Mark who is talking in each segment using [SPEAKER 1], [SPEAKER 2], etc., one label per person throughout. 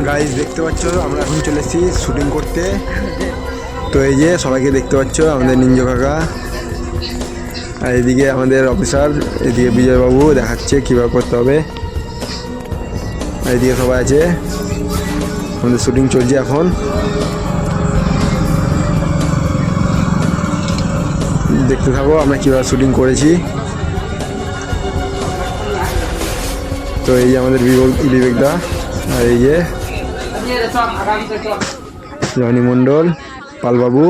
[SPEAKER 1] Guys দেখতে পাচ্ছ আমরা এখন চলে এসেছি শুটিং করতে। তো এই যে সবাইকে দেখতে পাচ্ছ, আমাদের নিঞ্জো কাকা, আর এদিকে আমাদের অফিসার, এদিকে বিজয়বাবু দেখাচ্ছে কীভাবে করতে হবে। আর এদিকে সবাই আছে, আমাদের শুটিং চলছে এখন। দেখতে থাকো আমরা কীভাবে শুটিং করেছি। তো এই যে আমাদের বিবেকদা, আর এই যে জনি মণ্ডল, পালবাবু।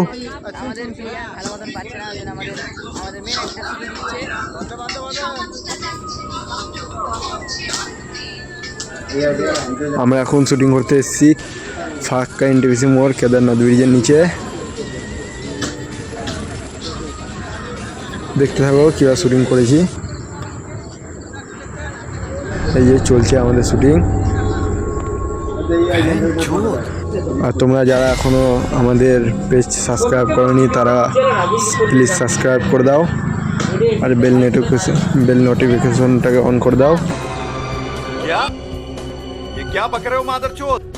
[SPEAKER 1] আমরা এখন শুটিং করতে এসেছি ফারাক্কা এনটিপিসি মোড়, কেদারনাথ ব্রিজের নিচে। দেখতে থাকো কীভাবে শুটিং করেছি। এই যে চলছে আমাদের শুটিং। আর তোমরা যারা এখনও আমাদের পেজ সাবস্ক্রাইব করোনি তারা প্লিজ সাবস্ক্রাইব করে দাও, আর বেল নোটিফিকেশনটাকে অন করে দাও।
[SPEAKER 2] क्या? ये क्या बक रहे हो मादरचोद?